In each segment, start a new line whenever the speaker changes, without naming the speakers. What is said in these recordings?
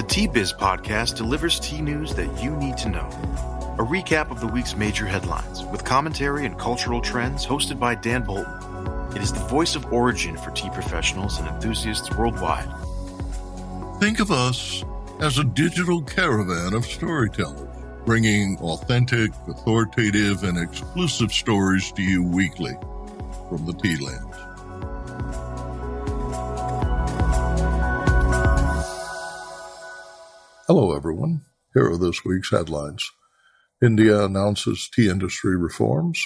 Tea Biz podcast delivers tea news that you need to know. A recap of the week's major headlines with commentary and cultural trends hosted by Dan Bolton. It is the voice of origin for tea professionals and enthusiasts worldwide.
Think of us as a digital caravan of storytellers, bringing authentic, authoritative, and exclusive stories to you weekly from the tea lands. Hello, everyone. Here are this week's headlines. India announces tea industry reforms.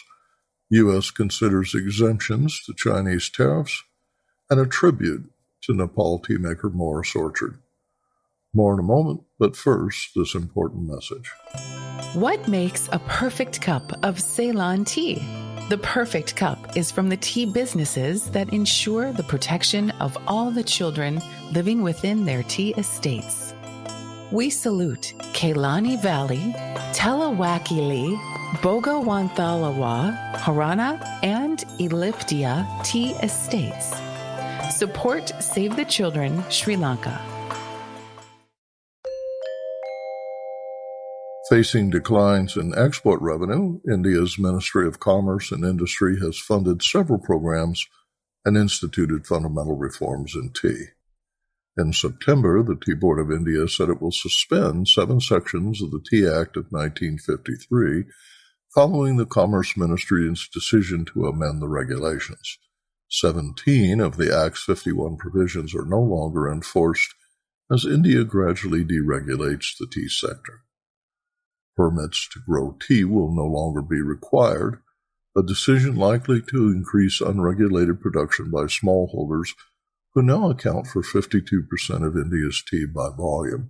U.S. considers exemptions to Chinese tariffs, and a tribute to Nepal Teamaker Morris Orchard. More in a moment, but first, this important message.
What makes a perfect cup of Ceylon tea? The perfect cup is from the tea businesses that ensure the protection of all the children living within their tea estates. We salute Kailani Valley, Telawakili, Bogawantalawa, Harana, and Elliptia tea estates. Support Save the Children, Sri Lanka.
Facing declines in export revenue, India's Ministry of Commerce and Industry has funded several programs and instituted fundamental reforms in tea. In September, the Tea Board of India said it will suspend 7 sections of the Tea Act of 1953 following the Commerce Ministry's decision to amend the regulations. 17 of the Act's 51 provisions are no longer enforced as India gradually deregulates the tea sector. Permits to grow tea will no longer be required, a decision likely to increase unregulated production by smallholders who now account for 52% of India's tea by volume.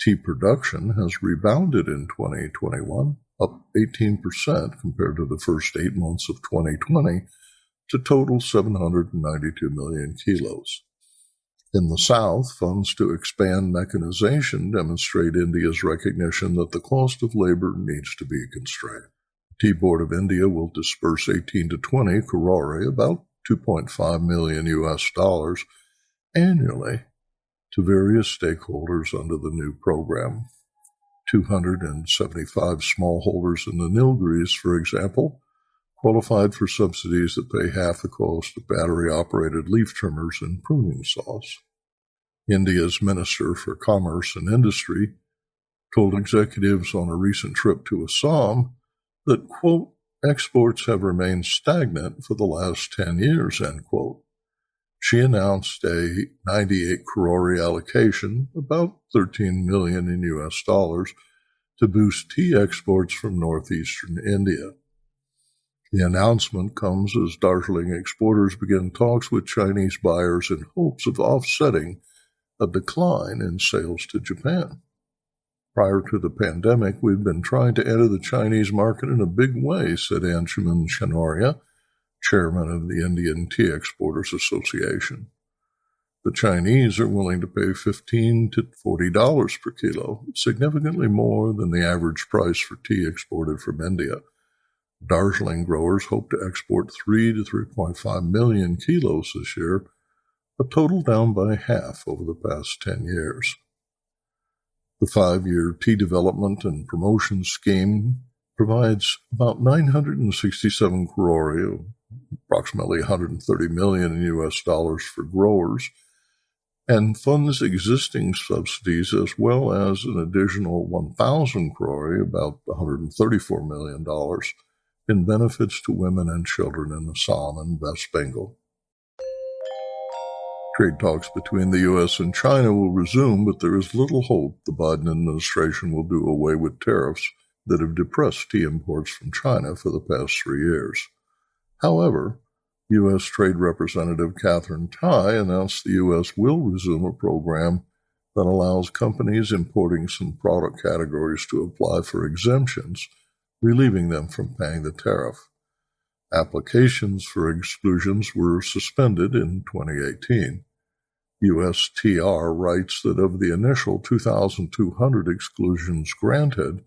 Tea production has rebounded in 2021, up 18% compared to the first 8 months of 2020, to total 792 million kilos. In the South, funds to expand mechanization demonstrate India's recognition that the cost of labor needs to be constrained. The Tea Board of India will disperse 18 to 20 crore, about $2.5 million annually, to various stakeholders under the new program. 275 smallholders in the Nilgiris, for example, qualified for subsidies that pay half the cost of battery-operated leaf trimmers and pruning saws. India's Minister for Commerce and Industry told executives on a recent trip to Assam that, quote, exports have remained stagnant for the last 10 years, end quote. She announced a 98 crore allocation, about $13 million in U.S. dollars, to boost tea exports from northeastern India. The announcement comes as Darjeeling exporters begin talks with Chinese buyers in hopes of offsetting a decline in sales to Japan. Prior to the pandemic, we've been trying to enter the Chinese market in a big way, said Anshuman Chanoria, chairman of the Indian Tea Exporters Association. The Chinese are willing to pay $15 to $40 per kilo, significantly more than the average price for tea exported from India. Darjeeling growers hope to export 3 to 3.5 million kilos this year, a total down by half over the past 10 years. The 5-year Tea Development and Promotion Scheme provides about 967 crore, approximately $130 million in U.S. dollars for growers, and funds existing subsidies as well as an additional 1,000 crore, about $134 million, in benefits to women and children in Assam and West Bengal. Trade talks between the U.S. and China will resume, but there is little hope the Biden administration will do away with tariffs that have depressed tea imports from China for the past 3 years. However, U.S. Trade Representative Catherine Tai announced the U.S. will resume a program that allows companies importing some product categories to apply for exemptions, relieving them from paying the tariff. Applications for exclusions were suspended in 2018. USTR writes that of the initial 2,200 exclusions granted,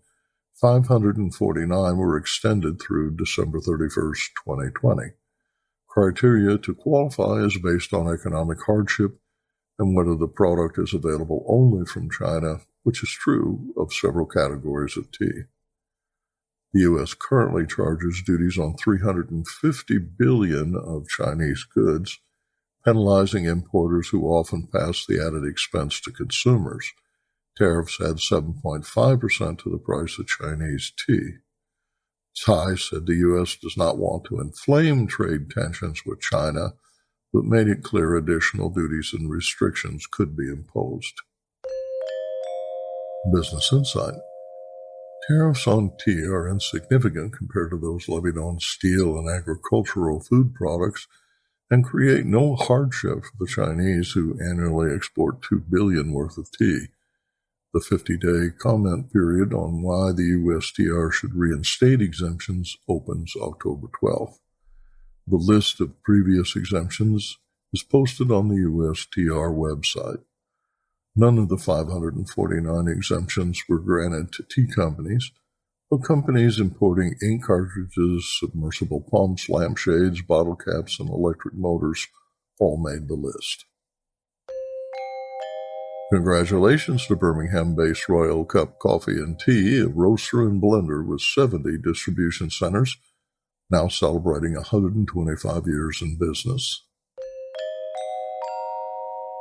549 were extended through December 31st, 2020. Criteria to qualify is based on economic hardship, and whether the product is available only from China, which is true of several categories of tea. The U.S. currently charges duties on $350 billion of Chinese goods, penalizing importers who often pass the added expense to consumers. Tariffs add 7.5% to the price of Chinese tea. Tsai said the U.S. does not want to inflame trade tensions with China, but made it clear additional duties and restrictions could be imposed. Business Insight. Tariffs on tea are insignificant compared to those levied on steel and agricultural food products and create no hardship for the Chinese who annually export $2 billion worth of tea. The 50-day comment period on why the USTR should reinstate exemptions opens October 12th. The list of previous exemptions is posted on the USTR website. None of the 549 exemptions were granted to tea companies, but companies importing ink cartridges, submersible pumps, lampshades, bottle caps, and electric motors all made the list. Congratulations to Birmingham-based Royal Cup Coffee and Tea, a roaster and blender with 70 distribution centers, now celebrating 125 years in business.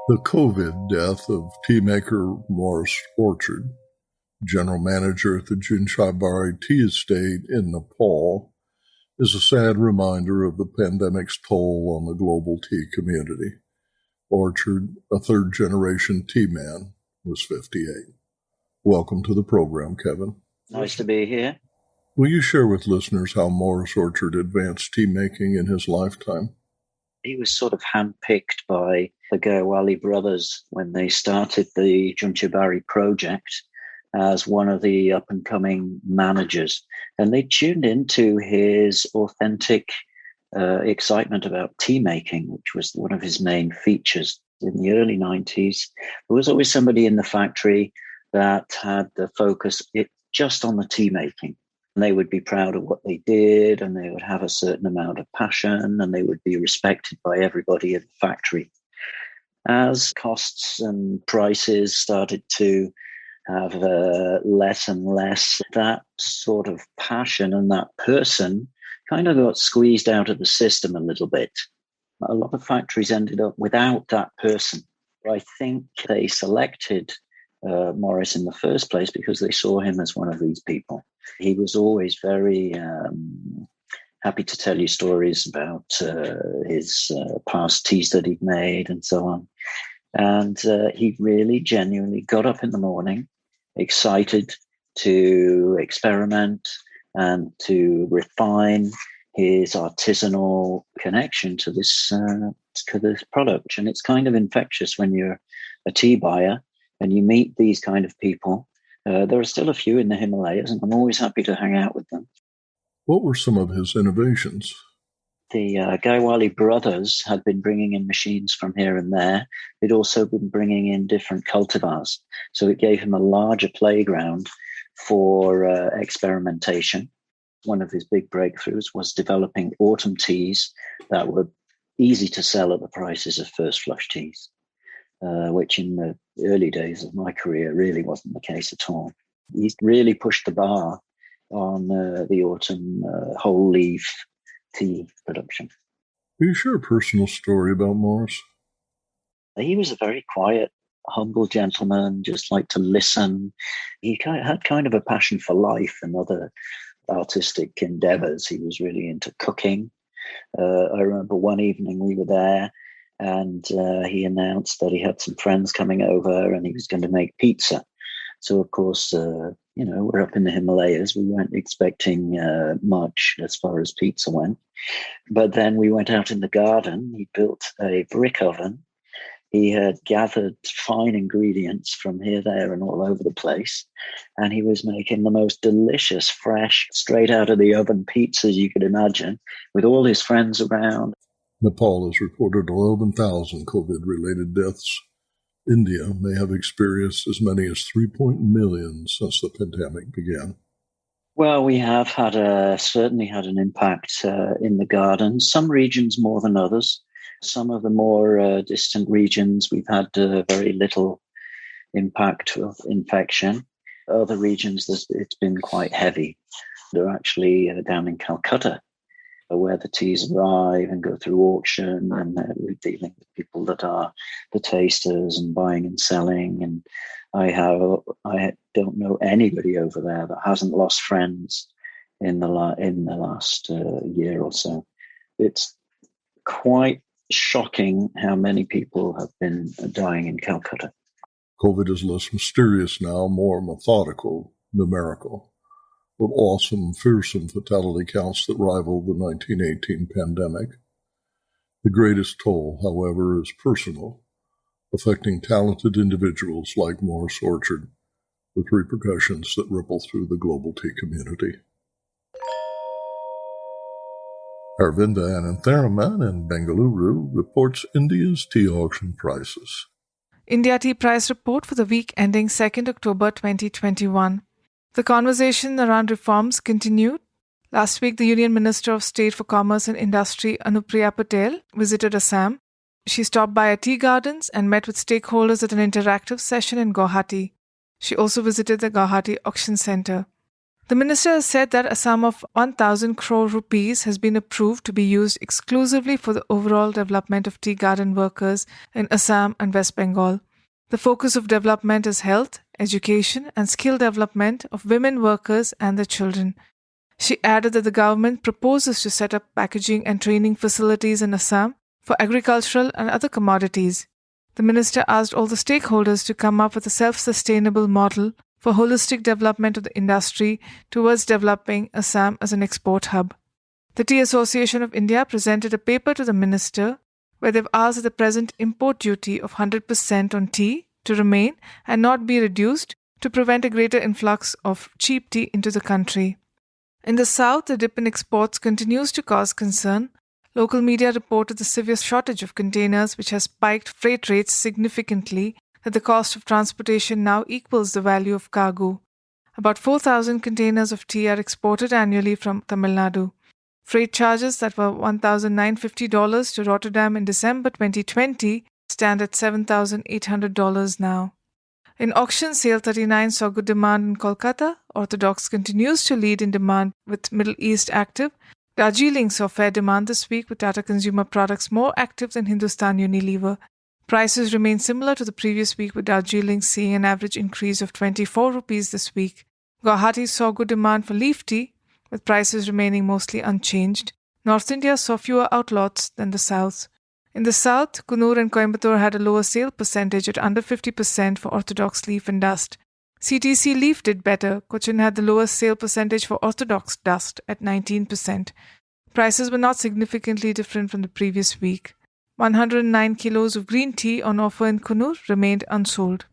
The COVID death of Teamaker Morris Orchard, general manager at the Jinchaibari Tea Estate in Nepal, is a sad reminder of the pandemic's toll on the global tea community. Orchard, a third-generation tea man, was 58. Welcome to the program, Kevin.
Nice to be here.
Will you share with listeners how Morris Orchard advanced tea making in his lifetime?
He was sort of handpicked by the Gaiwali brothers when they started the Junchibari project as one of the up-and-coming managers. And they tuned into his authentic excitement about tea making, which was one of his main features. In the early 90s, there was always somebody in the factory that had the focus just on the tea making. And they would be proud of what they did, and they would have a certain amount of passion, and they would be respected by everybody in the factory. As costs and prices started to have less and less, that sort of passion and that person kind of got squeezed out of the system a little bit. A lot of factories ended up without that person. I think they selected Morris in the first place because they saw him as one of these people. He was always very happy to tell you stories about his past teas that he'd made and so on. And he really genuinely got up in the morning, excited to experiment and to refine his artisanal connection to this product. And it's kind of infectious when you're a tea buyer and you meet these kind of people. There are still a few in the Himalayas, and I'm always happy to hang out with them.
What were some of his innovations?
The Gaiwali brothers had been bringing in machines from here and there. They'd also been bringing in different cultivars. So it gave him a larger playground for experimentation. One of his big breakthroughs was developing autumn teas that were easy to sell at the prices of first flush teas, which in the early days of my career really wasn't the case at all. He's really pushed the bar on the autumn whole leaf tea production.
Will you share a personal story about Morris?
He was a very quiet, humble gentleman, just liked to listen. He had kind of a passion for life and other artistic endeavors. He was really into cooking. I remember one evening we were there and he announced that he had some friends coming over and he was going to make pizza. So, of course, we're up in the Himalayas. We weren't expecting much as far as pizza went. But then we went out in the garden. He built a brick oven. He had gathered fine ingredients from here, there, and all over the place. And he was making the most delicious, fresh, straight out of the oven pizzas you could imagine, with all his friends around.
Nepal has reported 11,000 COVID-related deaths. India may have experienced as many as 3 million since the pandemic began.
Well, we have certainly had an impact in the garden, some regions more than others. Some of the more distant regions, we've had very little impact of infection. Other regions, it's been quite heavy. They're actually down in Calcutta, where the teas arrive and go through auction, and we're dealing with people that are the tasters and buying and selling. And I don't know anybody over there that hasn't lost friends in the last year or so. It's quite shocking how many people have been dying in Calcutta.
COVID is less mysterious now, more methodical, numerical, with awesome, fearsome fatality counts that rival the 1918 pandemic. The greatest toll, however, is personal, affecting talented individuals like Morris Orchard, with repercussions that ripple through the global tea community. Arvinda Anantharaman in Bengaluru reports India's tea auction prices.
India Tea Price Report for the week ending 2nd October 2021. The conversation around reforms continued. Last week, the Union Minister of State for Commerce and Industry, Anupriya Patel, visited Assam. She stopped by at tea gardens and met with stakeholders at an interactive session in Guwahati. She also visited the Guwahati Auction Centre. The minister has said that a sum of 1,000 crore rupees has been approved to be used exclusively for the overall development of tea garden workers in Assam and West Bengal. The focus of development is health, education, and skill development of women workers and their children. She added that the government proposes to set up packaging and training facilities in Assam for agricultural and other commodities. The minister asked all the stakeholders to come up with a self-sustainable model for holistic development of the industry towards developing Assam as an export hub. The Tea Association of India presented a paper to the minister where they've asked that the present import duty of 100% on tea to remain and not be reduced to prevent a greater influx of cheap tea into the country. In the south, the dip in exports continues to cause concern. Local media reported the severe shortage of containers, which has spiked freight rates significantly, that the cost of transportation now equals the value of cargo. About 4,000 containers of tea are exported annually from Tamil Nadu. Freight charges that were $1,950 to Rotterdam in December 2020 stand at $7,800 now. In auction sale 39 saw good demand in Kolkata. Orthodox continues to lead in demand with Middle East active. Darjeeling saw fair demand this week with Tata Consumer Products more active than Hindustan Unilever. Prices remain similar to the previous week, with Darjeeling seeing an average increase of 24 rupees this week. Guwahati saw good demand for leaf tea, with prices remaining mostly unchanged. North India saw fewer outlots than the south. In the south, Kannur and Coimbatore had a lower sale percentage at under 50% for orthodox leaf and dust. CTC leaf did better. Cochin had the lowest sale percentage for orthodox dust at 19%. Prices were not significantly different from the previous week. 109 kilos of green tea on offer in Kannur remained unsold.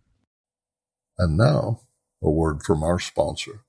And now, a word from our sponsor.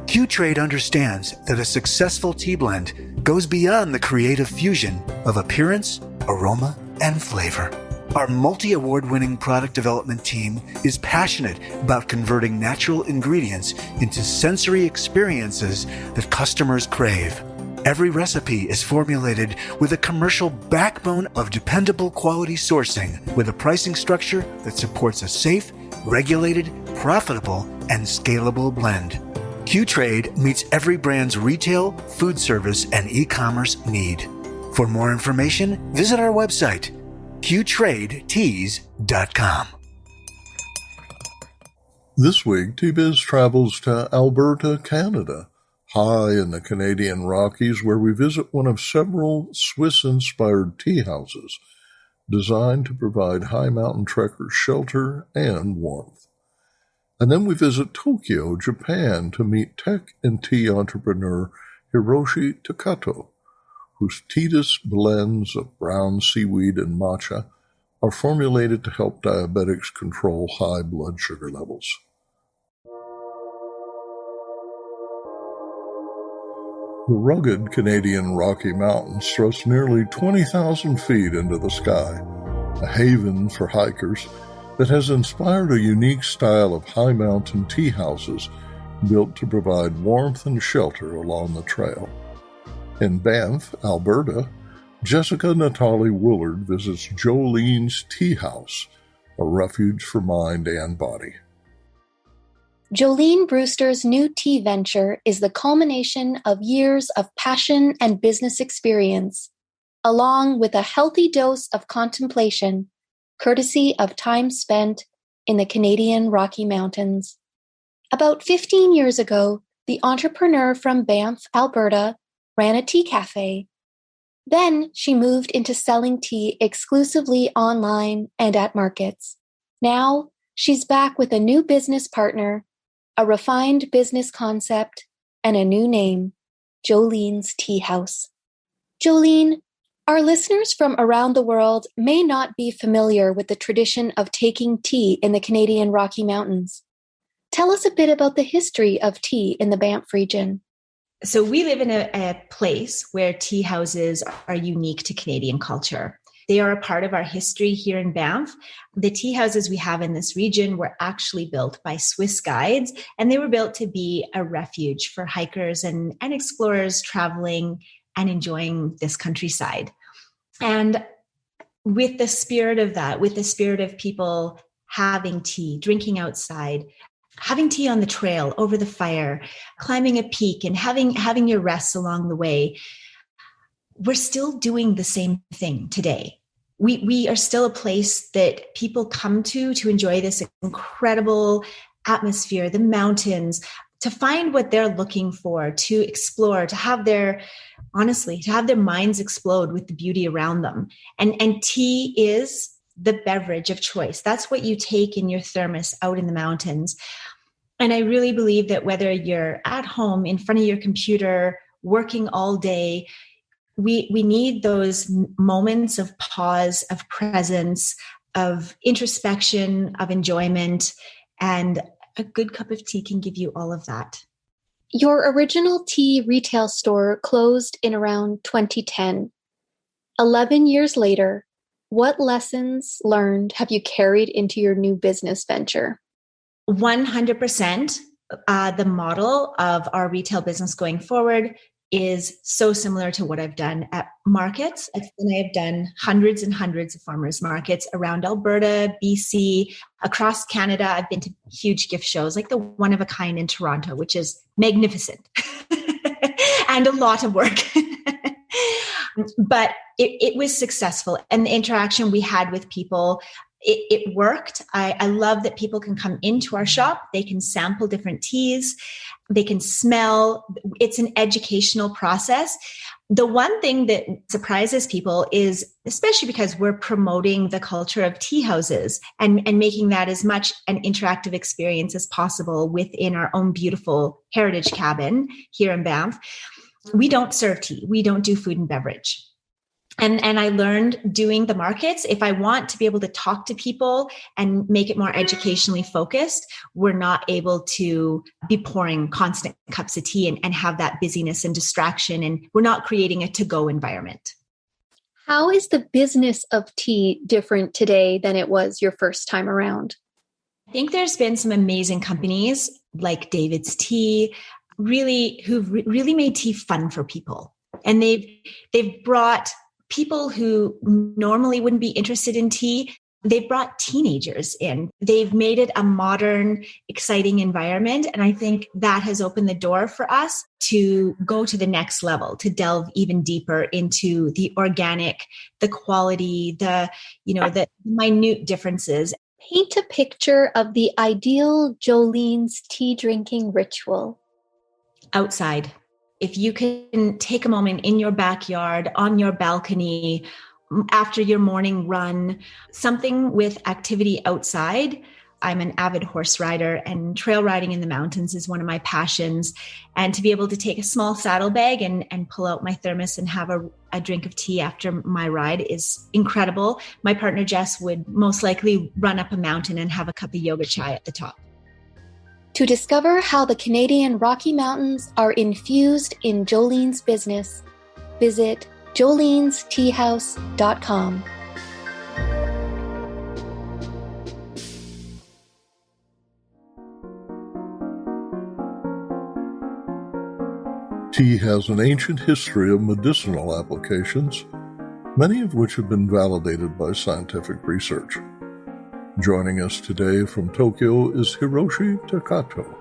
Q-Trade understands that a successful tea blend goes beyond the creative fusion of appearance, aroma, and flavor. Our multi-award-winning product development team is passionate about converting natural ingredients into sensory experiences that customers crave. Every recipe is formulated with a commercial backbone of dependable quality sourcing, with a pricing structure that supports a safe, regulated, profitable, and scalable blend. Q-Trade meets every brand's retail, food service, and e-commerce need. For more information, visit our website, qtradeteas.com.
This week, Tea Biz travels to Alberta, Canada, high in the Canadian Rockies, where we visit one of several Swiss-inspired tea houses designed to provide high mountain trekkers shelter and warmth. And then we visit Tokyo, Japan, to meet tech and tea entrepreneur Hiroshi Takatoh, whose Teatis blends of brown seaweed and matcha are formulated to help diabetics control high blood sugar levels. The rugged Canadian Rocky Mountains thrust nearly 20,000 feet into the sky, a haven for hikers that has inspired a unique style of high mountain tea houses built to provide warmth and shelter along the trail. In Banff, Alberta, Jessica Natalie Willard visits Jolene's Tea House, a refuge for mind and body.
Jolene Brewster's new tea venture is the culmination of years of passion and business experience, along with a healthy dose of contemplation, courtesy of time spent in the Canadian Rocky Mountains. About 15 years ago, the entrepreneur from Banff, Alberta, ran a tea cafe. Then she moved into selling tea exclusively online and at markets. Now, she's back with a new business partner, a refined business concept, and a new name, Jolene's Tea House. Jolene, our listeners from around the world may not be familiar with the tradition of taking tea in the Canadian Rocky Mountains. Tell us a bit about the history of tea in the Banff region.
So we live in a place where tea houses are unique to Canadian culture. They are a part of our history here in Banff. The tea houses we have in this region were actually built by Swiss guides, and they were built to be a refuge for hikers and explorers traveling and enjoying this countryside. And with the spirit of that, with the spirit of people having tea, drinking outside, having tea on the trail, over the fire, climbing a peak and having your rests along the way, we're still doing the same thing today. We are still a place that people come to enjoy this incredible atmosphere, the mountains, to find what they're looking for, to explore, to have their minds explode with the beauty around them. And tea is the beverage of choice. That's what you take in your thermos out in the mountains. And I really believe that whether you're at home in front of your computer, working all day, we need those moments of pause, of presence, of introspection, of enjoyment, and a good cup of tea can give you all of that.
Your original tea retail store closed in around 2010. 11 years later, what lessons learned have you carried into your new business venture?
100%. The model of our retail business going forward is so similar to what I've done at markets. And I have done hundreds and hundreds of farmers markets around Alberta, BC, across Canada. I've been to huge gift shows like the One of a Kind in Toronto, which is magnificent and a lot of work. But it was successful. And the interaction we had with people, it worked. I love that people can come into our shop. They can sample different teas. They can smell. It's an educational process. The one thing that surprises people is, especially because we're promoting the culture of tea houses and making that as much an interactive experience as possible within our own beautiful heritage cabin here in Banff, we don't serve tea. We don't do food and beverage. And I learned doing the markets, if I want to be able to talk to people and make it more educationally focused, we're not able to be pouring constant cups of tea and have that busyness and distraction. And we're not creating a to-go environment.
How is the business of tea different today than it was your first time around?
I think there's been some amazing companies like David's Tea, who've really made tea fun for people. And they've brought people who normally wouldn't be interested in tea. They've brought teenagers in. They've made it a modern, exciting environment. And I think that has opened the door for us to go to the next level, to delve even deeper into the organic, the quality, the minute differences.
Paint a picture of the ideal Jolene's tea drinking ritual.
Outside. If you can take a moment in your backyard, on your balcony, after your morning run, something with activity outside. I'm an avid horse rider, and trail riding in the mountains is one of my passions. And to be able to take a small saddlebag and pull out my thermos and have a drink of tea after my ride is incredible. My partner, Jess, would most likely run up a mountain and have a cup of yoga chai at the top.
To discover how the Canadian Rocky Mountains are infused in Jolene's business, visit jolenesteahouse.com.
Tea has an ancient history of medicinal applications, many of which have been validated by scientific research. Joining us today from Tokyo is Hiroshi Takatoh,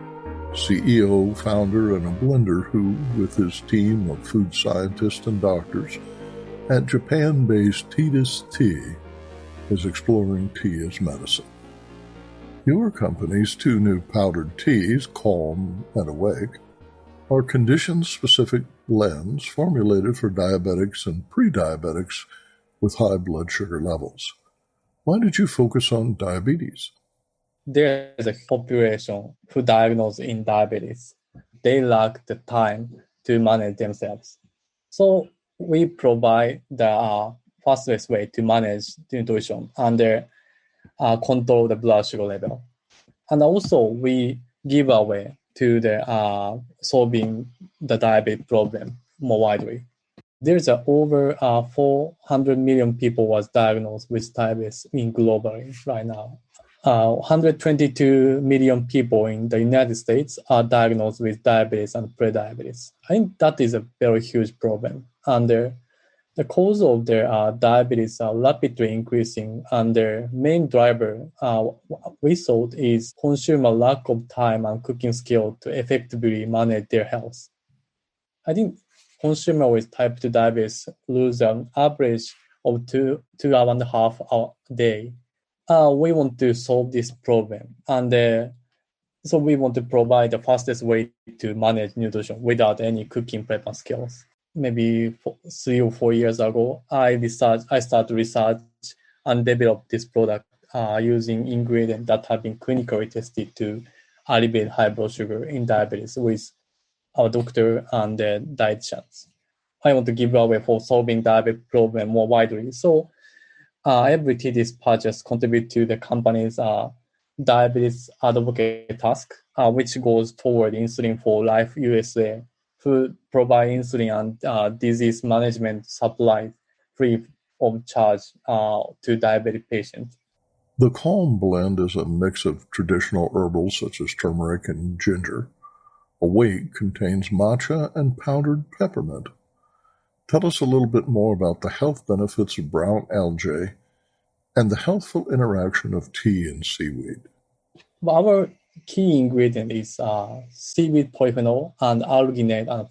CEO, founder, and a blender who, with his team of food scientists and doctors at Japan-based Teatis Tea, is exploring tea as medicine. Your company's two new powdered teas, Calm and Awake, are condition-specific blends formulated for diabetics and pre-diabetics with high blood sugar levels. Why did you focus on diabetes?
There is a population who diagnosed in diabetes. They lack the time to manage themselves. So we provide the fastest way to manage nutrition and control the blood sugar level. And also we give away to the solving the diabetes problem more widely. There's over 400 million people was diagnosed with diabetes globally right now. 122 million people in the United States are diagnosed with diabetes and pre-diabetes. I think that is a very huge problem. And the cause of their diabetes are rapidly increasing, and their main driver, we thought, is consumer lack of time and cooking skill to effectively manage their health. I think consumers with type 2 diabetes lose an average of 2.5 hours a day. We want to solve this problem, and so we want to provide the fastest way to manage nutrition without any cooking prep skills. Maybe 3 or 4 years ago, I started research and developed this product using ingredients that have been clinically tested to alleviate high blood sugar in diabetes with our doctor and dietitians. I want to give away for solving diabetes problem more widely. So every Teatis purchase contribute to the company's diabetes advocate task, which goes toward Insulin for Life USA, who provide insulin and disease management supply free of charge to diabetic patients.
The Calm blend is a mix of traditional herbals such as turmeric and ginger. Awake contains matcha and powdered peppermint. Tell us a little bit more about the health benefits of brown algae and the healthful interaction of tea and seaweed.
Our key ingredient is seaweed polyphenol and alginate and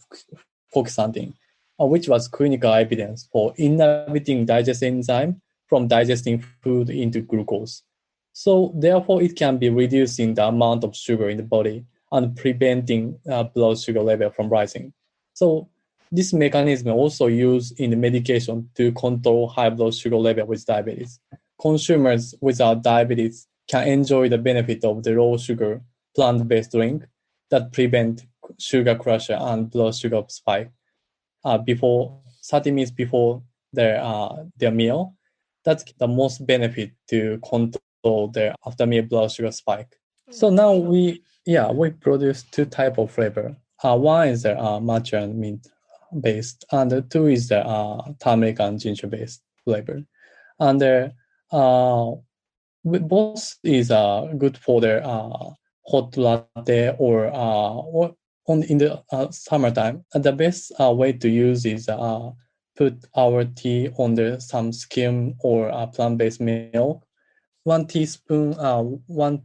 quercetin, which was clinical evidence for inhibiting digestive enzyme from digesting food into glucose. So therefore, it can be reducing the amount of sugar in the body and preventing blood sugar level from rising. So this mechanism also used in the medication to control high blood sugar level with diabetes. Consumers without diabetes can enjoy the benefit of the low sugar plant-based drink that prevent sugar crash and blood sugar spike before 30 minutes before their meal. That's the most benefit to control their after meal blood sugar spike. So now we produce two types of flavor. One is the matcha and mint based, and the two is the turmeric and ginger based flavor. And both is good for their hot latte or in the summertime. And the best way to use is put our tea on some skim or plant-based milk. 1 teaspoon, one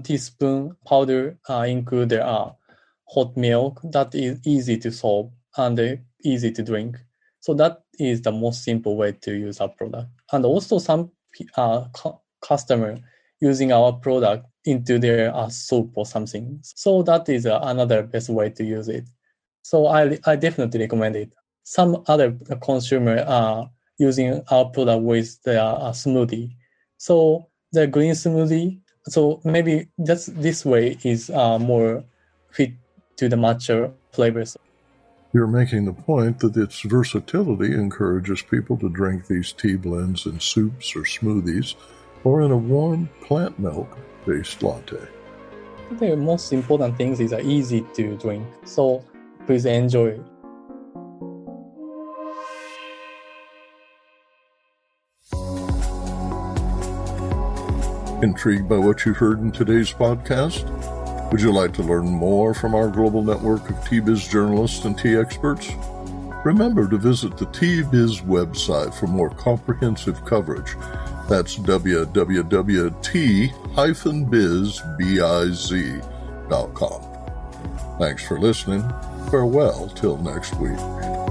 teaspoon powder include the hot milk. That is easy to solve and easy to drink. So that is the most simple way to use our product. And also some customer using our product into their soup or something. So that is another best way to use it. So I definitely recommend it. Some other consumer are using our product with their smoothie. So the green smoothie, so maybe this way is more fit to the matcha flavors.
You're making the point that its versatility encourages people to drink these tea blends in soups or smoothies or in a warm plant milk-based latte.
The most important thing is easy to drink, so please enjoy.
Intrigued by what you heard in today's podcast? Would you like to learn more from our global network of Tea Biz journalists and tea experts? Remember to visit the Tea Biz website for more comprehensive coverage. That's www.t-biz.com. Thanks for listening. Farewell till next week.